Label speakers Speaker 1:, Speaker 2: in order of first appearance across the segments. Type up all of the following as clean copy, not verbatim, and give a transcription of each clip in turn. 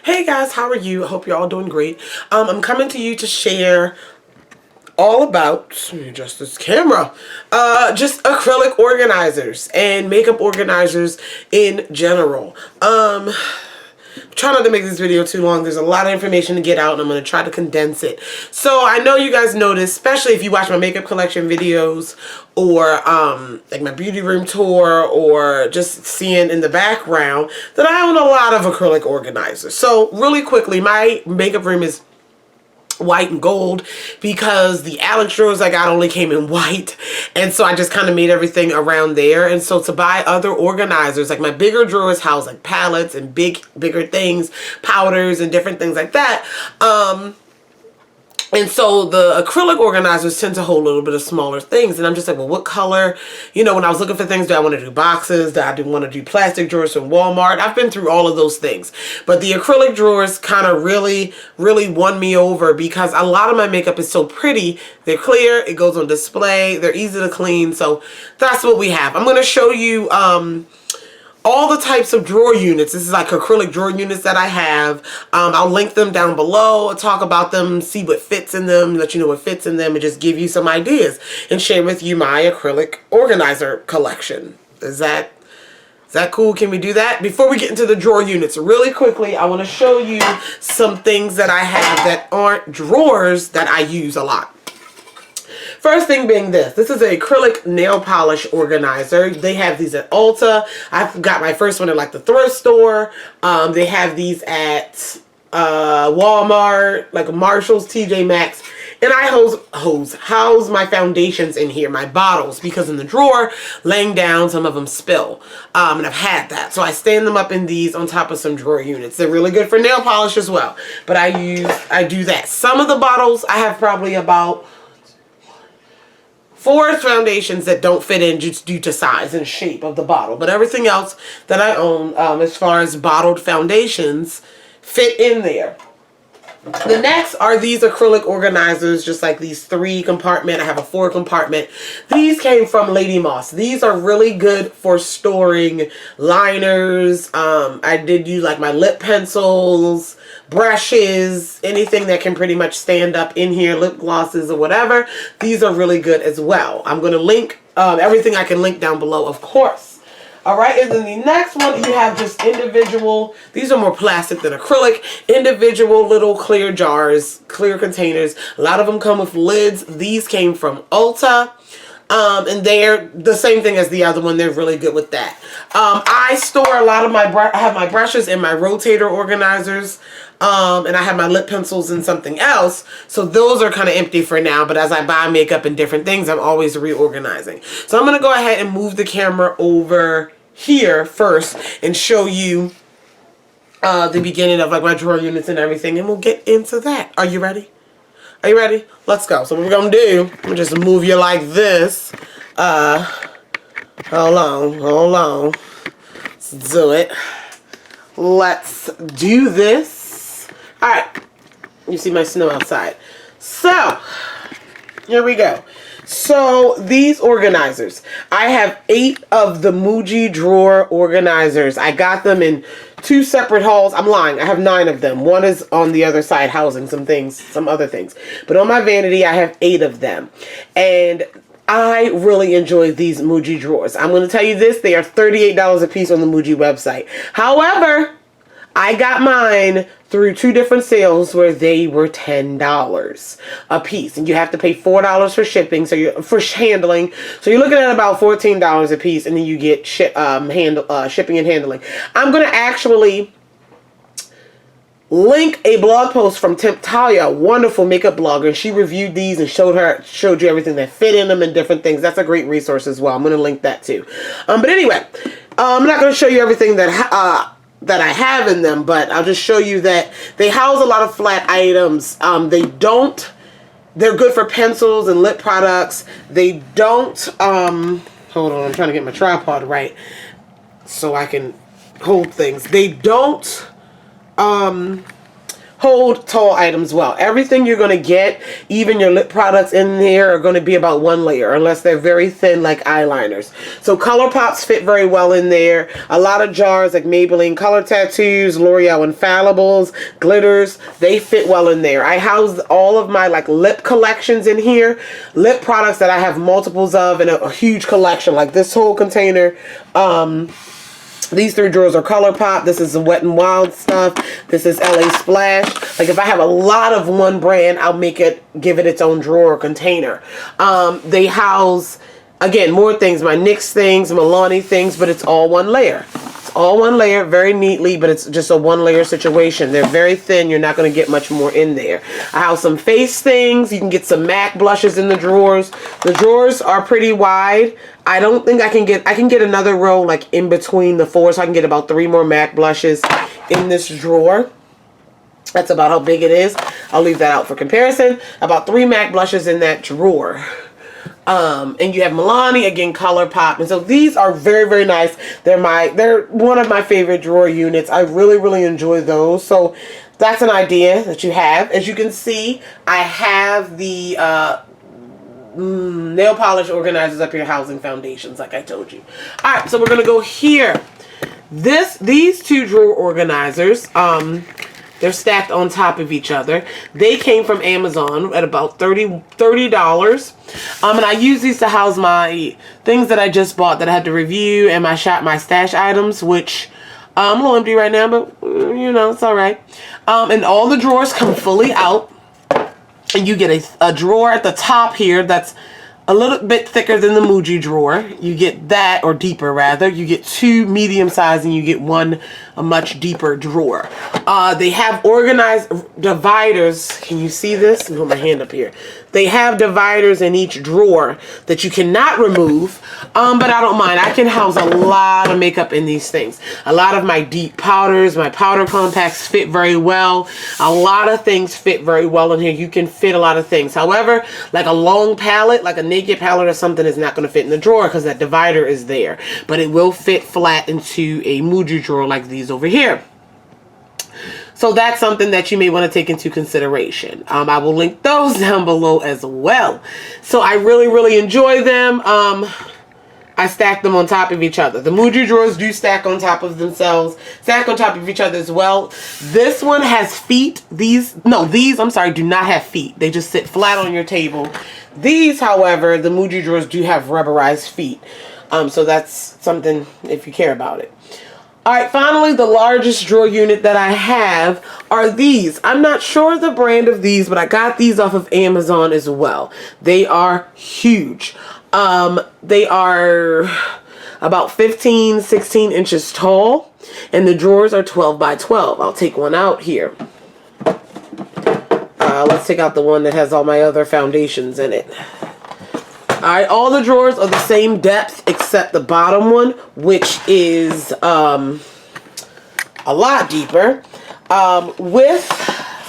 Speaker 1: Hey guys, how are you? I hope you're all doing great. I'm coming to you to share all about, let me adjust this camera, just acrylic organizers and makeup organizers in general. Try not to make this video too long. There's a lot of information to get out and I'm going to try to condense it. So I know you guys noticed, especially if you watch my makeup collection videos or like my beauty room tour or just seeing in the background, that I own a lot of acrylic organizers. So really quickly, my makeup room is white and gold because the Alex drawers I got only came in white, and so I just kind of made everything around there. And so to buy other organizers, like my bigger drawers house like palettes and bigger things, powders and different things like that, and so the acrylic organizers tend to hold a little bit of smaller things. And I'm just like, well, what color? You know, when I was looking for things, do I want to do boxes? Do I want to do plastic drawers from Walmart? I've been through all of those things. But the acrylic drawers kind of really won me over because a lot of my makeup is so pretty. They're clear. It goes on display. They're easy to clean. So that's what we have. I'm going to show you all the types of drawer units. This is like acrylic drawer units that I have. I'll link them down below. I'll talk about them, see what fits in them, let you know what fits in them, and just give you some ideas and share with you my acrylic organizer collection. Is that cool? Can we do that? Before we get into the drawer units, really quickly, I want to show you some things that I have that aren't drawers that I use a lot. First thing being this. This is an acrylic nail polish organizer. They have these at Ulta. I've got my first one at like the thrift store. They have these at Walmart, like Marshall's, TJ Maxx. And I house my foundations in here, my bottles, because in the drawer, laying down, some of them spill. And I've had that. So I stand them up in these on top of some drawer units. They're really good for nail polish as well. But I do that. Some of the bottles, I have probably about 4 foundations that don't fit in just due to size and shape of the bottle. But everything else that I own, as far as bottled foundations, fit in there. The next are these acrylic organizers, just like these 3 compartment. I have a 4 compartment. These came from Lady Moss. These are really good for storing liners. I did use like my lip pencils, brushes, anything that can pretty much stand up in here, lip glosses or whatever. These are really good as well. I'm going to link everything I can link down below, of course. All right, and then the next one, you have just individual, these are more plastic than acrylic, individual little clear jars, clear containers. A lot of them come with lids. These came from Ulta. And they're the same thing as the other one. They're really good with that. I store a lot of I have my brushes in my rotator organizers. And I have my lip pencils and something else. So those are kind of empty for now. But as I buy makeup and different things, I'm always reorganizing. So I'm going to go ahead and move the camera over here first and show you the beginning of like my drawer units and everything. And we'll get into that. Are you ready? Are you ready? Let's go. So what we're going to do, I'm going to just move you like this. Hold on. Let's do it. Let's do this. All right. You see my snow outside. So, here we go. So, these organizers. I have 8 of the Muji drawer organizers. I got them in 2 separate hauls. I'm lying. I have 9 of them. One is on the other side housing some other things. But on my vanity, I have 8 of them. And I really enjoy these Muji drawers. I'm going to tell you this. They are $38 a piece on the Muji website. However, I got mine through 2 different sales where they were $10 a piece, and you have to pay $4 for shipping, for handling. So you're looking at about $14 a piece, and then you get shipping and handling. I'm gonna actually link a blog post from Talia, a wonderful makeup blogger. She reviewed these and showed you everything that fit in them and different things. That's a great resource as well. I'm gonna link that too. But anyway, I'm not gonna show you everything that I have in them, but I'll just show you that they house a lot of flat items. They're good for pencils and lip products. They don't, hold on, I'm trying to get my tripod right so I can hold things. They don't hold tall items well. Everything you're going to get, even your lip products in here, are going to be about one layer unless they're very thin like eyeliners. So color pops fit very well in there. A lot of jars like Maybelline Color Tattoos, L'Oreal Infallibles, glitters, they fit well in there. I house all of my like lip collections in here. Lip products that I have multiples of in a huge collection, like this whole container. These 3 drawers are ColourPop. This is the Wet n Wild stuff. This is LA Splash. Like if I have a lot of one brand, I'll give it its own drawer or container. They house, again, more things. My NYX things, Milani things, but it's all one layer. It's all one layer, very neatly, but it's just a one layer situation. They're very thin. You're not going to get much more in there. I have some face things. You can get some MAC blushes in the drawers. The drawers are pretty wide. I don't think I can get another row like in between the 4, so I can get about 3 more MAC blushes in this drawer. That's about how big it is. I'll leave that out for comparison. About 3 MAC blushes in that drawer. And you have Milani, again, ColourPop. And so these are very, very nice. They're one of my favorite drawer units. I really, really enjoy those. So that's an idea that you have. As you can see, I have the nail polish organizers up here housing foundations, like I told you. All right, so we're going to go here. These 2 drawer organizers, they're stacked on top of each other. They came from Amazon at about $30. And I use these to house my things that I just bought that I had to review and my stash items, which I'm a little empty right now, but you know, it's all right. And all the drawers come fully out. And you get a drawer at the top here that's a little bit thicker than the Muji drawer. You get that, or deeper rather. You get 2 medium size and you get 1 a much deeper drawer. They have organized dividers. Can you see this? Let me put my hand up here. They have dividers in each drawer that you cannot remove, but I don't mind. I can house a lot of makeup in these things. A lot of my deep powders, my powder compacts fit very well. A lot of things fit very well in here. You can fit a lot of things. However, like a long palette, like a naked palette or something, is not going to fit in the drawer because that divider is there. But it will fit flat into a Muji drawer like these over here. So that's something that you may want to take into consideration. I will link those down below as well. So I really, really enjoy them. I stack them on top of each other. The Muji drawers do stack on top of themselves, stack on top of each other as well. This one has feet. These, I'm sorry, do not have feet. They just sit flat on your table. These, however, the Muji drawers do have rubberized feet. So that's something if you care about it. All right, finally, the largest drawer unit that I have are these. I'm not sure the brand of these, but I got these off of Amazon as well. They are huge. They are about 15, 16 inches tall, and the drawers are 12 by 12. I'll take one out here. Let's take out the one that has all my other foundations in it. Alright, all the drawers are the same depth except the bottom one, which is a lot deeper. Let's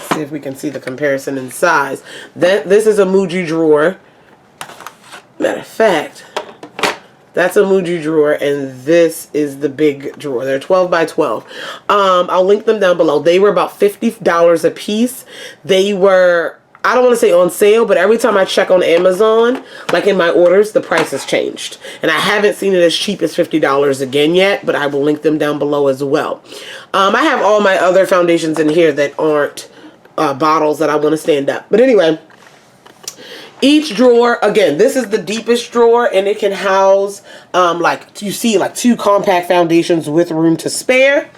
Speaker 1: see if we can see the comparison in size. This is a Muji drawer. Matter of fact, that's a Muji drawer, and this is the big drawer. They're 12 by 12. I'll link them down below. They were about $50 a piece. They were, I don't want to say on sale, but every time I check on Amazon, like in my orders, the price has changed. And I haven't seen it as cheap as $50 again yet, but I will link them down below as well. I have all my other foundations in here that aren't bottles that I want to stand up. But anyway, each drawer, again, this is the deepest drawer, and it can house, like you see, like 2 compact foundations with room to spare.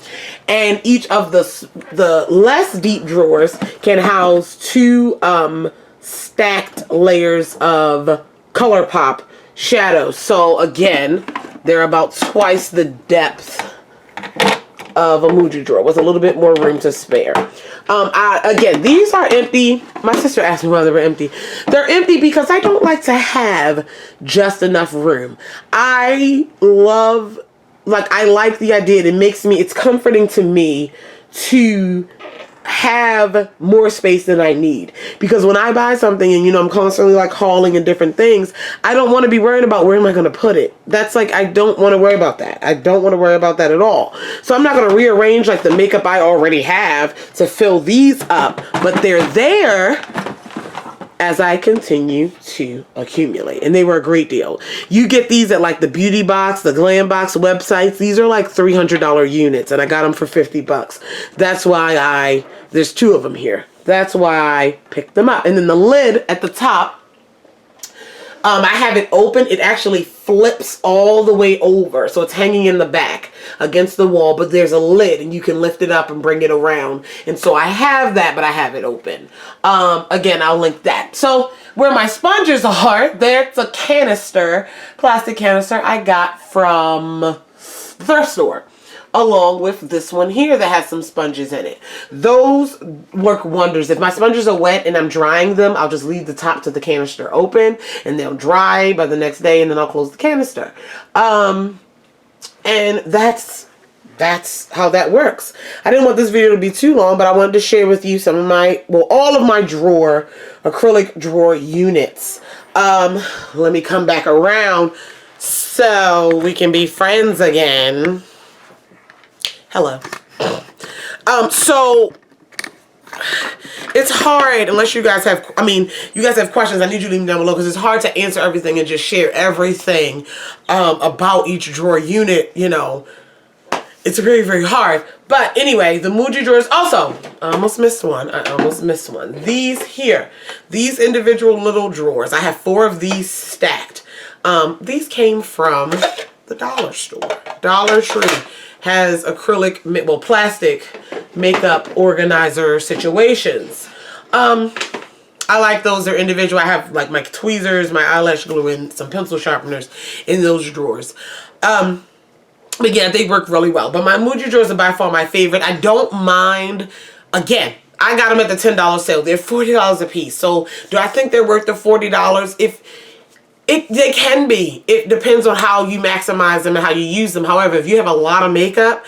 Speaker 1: And each of the less deep drawers can house 2 stacked layers of ColourPop shadows. So again, they're about twice the depth of a Muji drawer with a little bit more room to spare. Again, these are empty. My sister asked me why they were empty. They're empty because I don't like to have just enough room. I like the idea. It's comforting to me to have more space than I need, because when I buy something and, you know, I'm constantly like hauling and different things, I don't want to be worrying about where am I going to put it. That's like, I don't want to worry about that. I don't want to worry about that at all. So I'm not going to rearrange like the makeup I already have to fill these up, but they're there as I continue to accumulate. And they were a great deal. You get these at like the Beauty Box, the Glam Box websites. These are like $300 units, and I got them for 50 bucks. That's why there's 2 of them here. That's why I picked them up. And then the lid at the top, I have it open. It actually flips all the way over. So it's hanging in the back against the wall, but there's a lid and you can lift it up and bring it around. And so I have that, but I have it open. Again, I'll link that. So where my sponges are, there's a canister, plastic canister I got from the thrift store, along with this one here that has some sponges in it. Those work wonders. If my sponges are wet and I'm drying them, I'll just leave the top to the canister open and they'll dry by the next day, and then I'll close the canister. And that's how that works. I didn't want this video to be too long, but I wanted to share with you some of my, well, all of my acrylic drawer units. Let me come back around so we can be friends again. Hello. So it's hard unless you guys have, you guys have questions. I need you to leave them down below, because it's hard to answer everything and just share everything about each drawer unit, you know. It's very, very hard. But anyway, the Muji drawers also, I almost missed one. These here, these individual little drawers, I have 4 of these stacked. These came from the dollar store. Dollar Tree has acrylic, well, plastic makeup organizer situations. I like those. They're individual. I have like my tweezers, my eyelash glue, and some pencil sharpeners in those drawers. But yeah, they work really well. But my Muji drawers are by far my favorite. I don't mind. Again, I got them at the $10 sale. They're $40 a piece. So do I think they're worth the $40? They can be. It depends on how you maximize them and how you use them. However, if you have a lot of makeup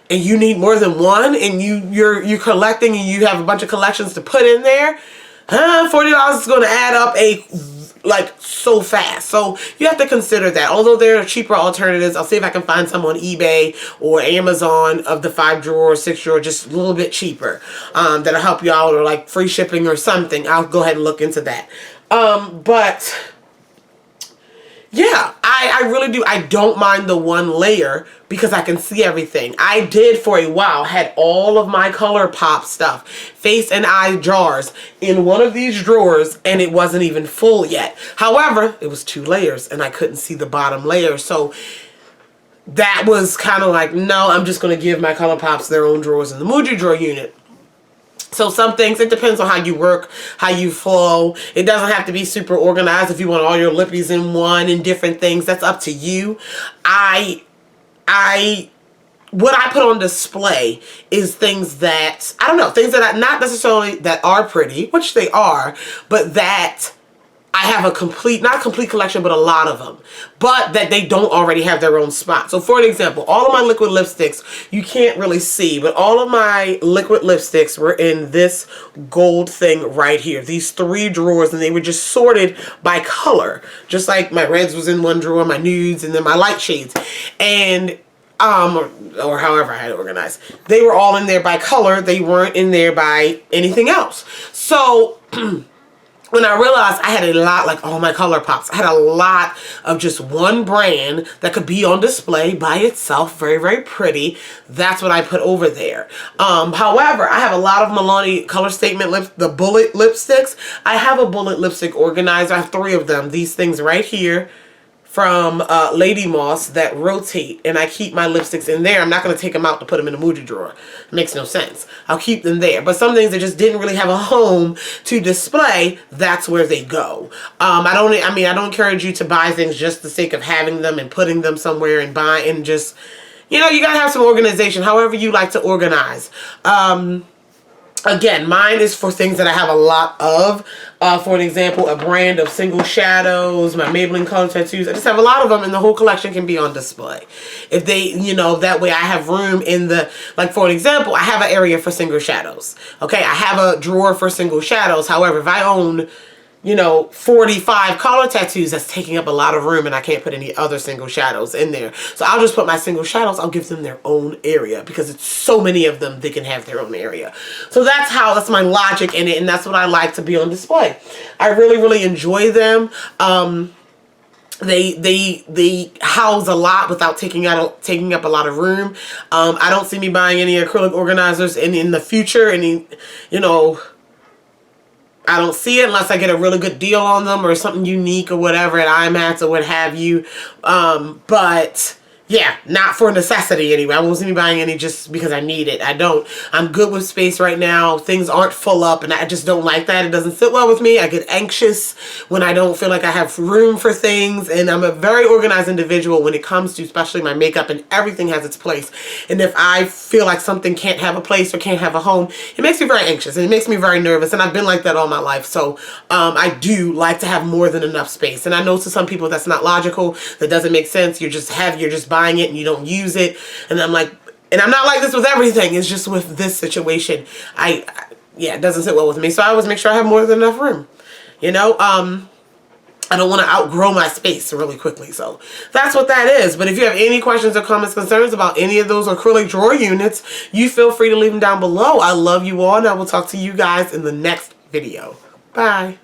Speaker 1: and you need more than one, and you're collecting and you have a bunch of collections to put in there, $40 is going to add up so fast. So you have to consider that. Although there are cheaper alternatives, I'll see if I can find some on eBay or Amazon of the 5 drawer, 6 drawer, just a little bit cheaper, that'll help you out, or like free shipping or something. I'll go ahead and look into that. But yeah, I really do. I don't mind the one layer because I can see everything. I did for a while, had all of my ColourPop stuff, face and eye jars, in one of these drawers, and it wasn't even full yet. However, it was 2 layers and I couldn't see the bottom layer. So that was kind of like, no, I'm just going to give my ColourPops their own drawers in the Muji drawer unit. So some things, it depends on how you work, how you flow. It doesn't have to be super organized. If you want all your lippies in one and different things, that's up to you. What I put on display is things that, I don't know, things that not necessarily that are pretty, which they are, but that I have a complete, not a complete collection, but a lot of them, but that they don't already have their own spot. So for an example, all of my liquid lipsticks, you can't really see, but all of my liquid lipsticks were in this gold thing right here. These 3 drawers, and they were just sorted by color. Just like my reds was in one drawer, my nudes, and then my light shades. And or however I had it organized. They were all in there by color. They weren't in there by anything else. So when I realized I had a lot, like all my ColourPops, I had a lot of just one brand that could be on display by itself, very, very pretty. That's what I put over there. However, I have a lot of Milani Color Statement the Bullet lipsticks. I have a Bullet lipstick organizer. I have 3 of them. These things right here from Lady Moss that rotate, and I keep my lipsticks in there. I'm not going to take them out to put them in a Muji drawer. It makes no sense. I'll keep them there. But some things that just didn't really have a home to display, that's where they go. I don't encourage you to buy things just for the sake of having them and putting them somewhere and buy and just, you know, you got to have some organization, however you like to organize. Again, mine is for things that I have a lot of. For an example, a brand of single shadows, my Maybelline color tattoos. I just have a lot of them, and the whole collection can be on display. If they, that way I have room in the, like for an example, I have an area for single shadows. Okay, I have a drawer for single shadows. However, if I own 45 color tattoos, that's taking up a lot of room, and I can't put any other single shadows in there. So I'll just put my single shadows, I'll give them their own area, because it's so many of them, they can have their own area. So that's my logic in it, and that's what I like to be on display. I really, really enjoy them. They house a lot without taking up a lot of room. I don't see me buying any acrylic organizers in the future, I don't see it unless I get a really good deal on them or something unique or whatever at IMAX or what have you. But yeah, not for necessity anyway. I won't see me buying any just because I need it. I don't. I'm good with space right now. Things aren't full up, and I just don't like that. It doesn't sit well with me. I get anxious when I don't feel like I have room for things, and I'm a very organized individual when it comes to especially my makeup, and everything has its place. And if I feel like something can't have a place or can't have a home, it makes me very anxious, and it makes me very nervous, and I've been like that all my life. So I do like to have more than enough space. And I know to some people that's not logical, that doesn't make sense. You're just buying it and you don't use it. And I'm like, and I'm not like this with everything. It's just with this situation, yeah, it doesn't sit well with me. So I always make sure I have more than enough room. I don't want to outgrow my space really quickly. So that's what that is. But if you have any questions or comments, concerns about any of those acrylic drawer units, you feel free to leave them down below. I love you all, and I will talk to you guys in the next video. Bye.